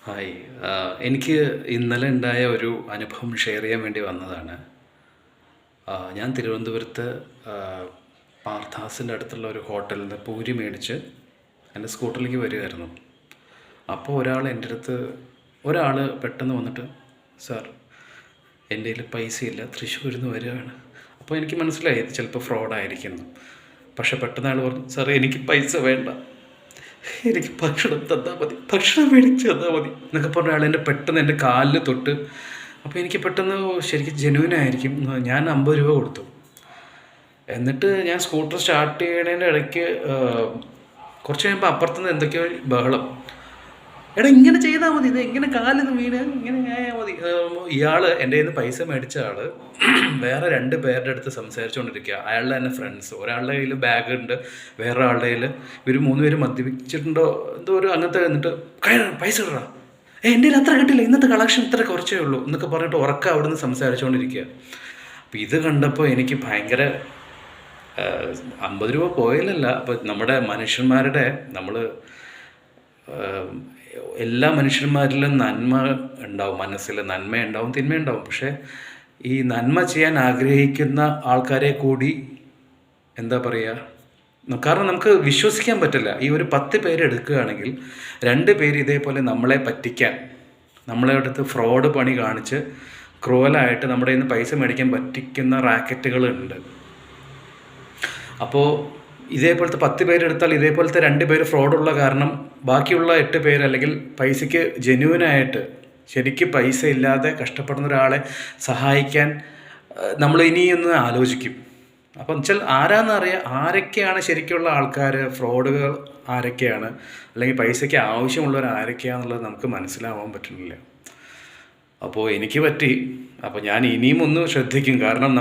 Hi. എനിക്ക് ഇന്നലെ ഉണ്ടായ ഒരു അനുഭവം ഷെയർ ചെയ്യാൻ വേണ്ടി വന്നതാണ്. ഞാൻ തിരുവനന്തപുരത്ത് പാർത്ഥാസിൻ്റെ അടുത്തുള്ള ഒരു ഹോട്ടലിൽ നിന്ന് പൂരി മേടിച്ച് എൻ്റെ സ്കൂട്ടറിലേക്ക് വരികയായിരുന്നു. അപ്പോൾ ഒരാൾ പെട്ടെന്ന് വന്നിട്ട്, സാർ എൻ്റെ കയ്യിൽ പൈസയില്ല, തൃശ്ശൂരിൽ നിന്ന് വരികയാണ്. അപ്പോൾ എനിക്ക് മനസ്സിലായി ഇത് ചിലപ്പോൾ ഫ്രോഡായിരിക്കുന്നു. പക്ഷെ പെട്ടെന്ന് അയാൾ പറഞ്ഞു, സാർ എനിക്ക് പൈസ വേണ്ട, എനിക്ക് ഭക്ഷണം തന്നാൽ മതി, ഭക്ഷണം മേടിച്ച് തന്നാൽ മതി എന്നൊക്കെ പറഞ്ഞ ആൾ എന്നെ പെട്ടെന്ന് എൻ്റെ കാലിൽ തൊട്ട്. അപ്പോൾ എനിക്ക് പെട്ടെന്ന് ശരിക്കും ജെന്യൂനായിരിക്കും. ഞാൻ 50 രൂപ കൊടുത്തു. എന്നിട്ട് ഞാൻ സ്കൂട്ടർ സ്റ്റാർട്ട് ചെയ്യണതിൻ്റെ ഇടയ്ക്ക് കുറച്ച് കഴിയുമ്പോൾ അപ്പുറത്തുനിന്ന് എന്തൊക്കെയോ ബഹളം. എടാ ഇങ്ങനെ ചെയ്താൽ മതി, ഇത് ഇങ്ങനെ കാലിന്ന് വീണ് ഇങ്ങനെ ആയാൽ മതി. ഇയാൾ എൻ്റെ കയ്യിൽ നിന്ന് പൈസ മേടിച്ച ആൾ വേറെ 2 പേരുടെ അടുത്ത് സംസാരിച്ചുകൊണ്ടിരിക്കുക. അയാളുടെ തന്നെ ഫ്രണ്ട്സ്, ഒരാളുടെ കയ്യിൽ ബാഗ് ഉണ്ട്, വേറെ ആളുടെ കയ്യിൽ ഇവർ 3 പേര് മദ്യപിച്ചിട്ടുണ്ടോ എന്തോ ഒരു അങ്ങനത്തെ. എന്നിട്ട് പൈസ ഇടാ, എൻ്റെ കയ്യിൽ അത്ര കിട്ടില്ല, ഇന്നത്തെ കളക്ഷൻ ഇത്ര കുറച്ചേ ഉള്ളൂ എന്നൊക്കെ പറഞ്ഞിട്ട് ഉറക്കം അവിടെ നിന്ന് സംസാരിച്ചുകൊണ്ടിരിക്കുക. അപ്പം ഇത് കണ്ടപ്പോൾ എനിക്ക് ഭയങ്കര 50 രൂപ പോയാലല്ല. അപ്പോൾ നമ്മുടെ മനുഷ്യന്മാരുടെ എല്ലാ മനുഷ്യന്മാരിലും നന്മ ഉണ്ടാവും, മനസ്സിൽ നന്മയുണ്ടാവും, തിന്മയുണ്ടാവും. പക്ഷേ ഈ നന്മ ചെയ്യാൻ ആഗ്രഹിക്കുന്ന ആൾക്കാരെ കൂടി എന്താ പറയുക, കാരണം നമുക്ക് വിശ്വസിക്കാൻ പറ്റില്ല. ഈ ഒരു 10 പേര് എടുക്കുകയാണെങ്കിൽ 2 പേര് ഇതേപോലെ നമ്മളെ പറ്റിക്കാൻ, നമ്മളെ അടുത്ത് ഫ്രോഡ് പണി കാണിച്ച് ക്രൂവലായിട്ട് നമ്മുടെ കയ്യിൽ നിന്ന് പൈസ മേടിക്കാൻ പറ്റിക്കുന്ന റാക്കറ്റുകളുണ്ട്. അപ്പോൾ ഇതേപോലത്തെ 10 പേരെടുത്താൽ ഇതേപോലത്തെ 2 പേര് ഫ്രോഡുള്ള കാരണം ബാക്കിയുള്ള 8 പേര്, അല്ലെങ്കിൽ പൈസയ്ക്ക് ജെന്യൂനായിട്ട് ശരിക്കും പൈസ ഇല്ലാതെ കഷ്ടപ്പെടുന്ന ഒരാളെ സഹായിക്കാൻ നമ്മൾ ഇനിയൊന്ന് ആലോചിക്കും. അപ്പം വെച്ചാൽ ആരൊക്കെയാണ് ശരിക്കുള്ള ആൾക്കാർ, ഫ്രോഡുകൾ ആരൊക്കെയാണ്, അല്ലെങ്കിൽ പൈസയ്ക്ക് ആവശ്യമുള്ളവർ ആരൊക്കെയാണെന്നുള്ളത് നമുക്ക് മനസ്സിലാവാൻ പറ്റുന്നില്ല. അപ്പോൾ എനിക്ക് പറ്റി. അപ്പോൾ ഞാൻ ഇനിയും ഒന്ന് ശ്രദ്ധിക്കും. കാരണം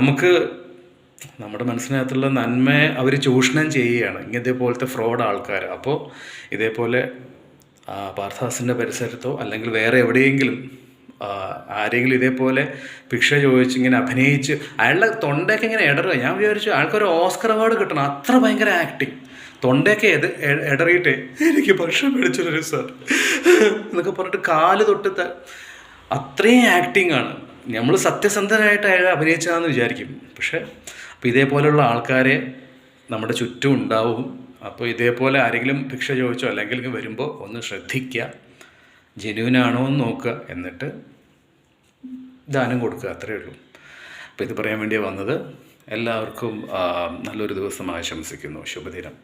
നമ്മുടെ മനസ്സിനകത്തുള്ള നന്മയെ അവർ ചൂഷണം ചെയ്യുകയാണ് ഇങ്ങനത്തെ പോലത്തെ ഫ്രോഡ് ആൾക്കാർ. അപ്പോൾ ഇതേപോലെ പാർത്ഥാസിൻ്റെ പരിസരത്തോ അല്ലെങ്കിൽ വേറെ എവിടെയെങ്കിലും ആരെങ്കിലും ഇതേപോലെ ഭിക്ഷ ചോദിച്ച് ഇങ്ങനെ അഭിനയിച്ച് അയാളുടെ തൊണ്ടയൊക്കെ ഇങ്ങനെ ഇടറുക. ഞാൻ വിചാരിച്ചു ആൾക്കൊരു ഓസ്കർ അവാർഡ് കിട്ടണം, അത്ര ഭയങ്കര ആക്ടിങ്. തൊണ്ടയൊക്കെ ഇടറിയിട്ട് എനിക്ക് ഭക്ഷണം മേടിച്ചൊരു സാർ എന്നൊക്കെ പറഞ്ഞിട്ട് കാല് തൊട്ട് അത്രയും ആക്ടിങ് ആണ്. നമ്മൾ സത്യസന്ധനായിട്ട് അയാൾ അഭിനയിച്ചതാണെന്ന് വിചാരിക്കും. പക്ഷേ അപ്പോൾ ഇതേപോലെയുള്ള ആൾക്കാരെ നമ്മുടെ ചുറ്റും ഉണ്ടാവും. അപ്പോൾ ഇതേപോലെ ആരെങ്കിലും ഭിക്ഷ ചോദിച്ചോ അല്ലെങ്കിൽ വരുമ്പോൾ ഒന്ന് ശ്രദ്ധിക്കുക, ജെന്യൂനാണോ എന്ന് നോക്കുക, എന്നിട്ട് ദാനം കൊടുക്കുക, അത്രയേ ഉള്ളൂ. അപ്പോൾ ഇത് പറയാൻ വേണ്ടിയാണ് വന്നത്. എല്ലാവർക്കും നല്ലൊരു ദിവസം ആശംസിക്കുന്നു. ശുഭദിനം.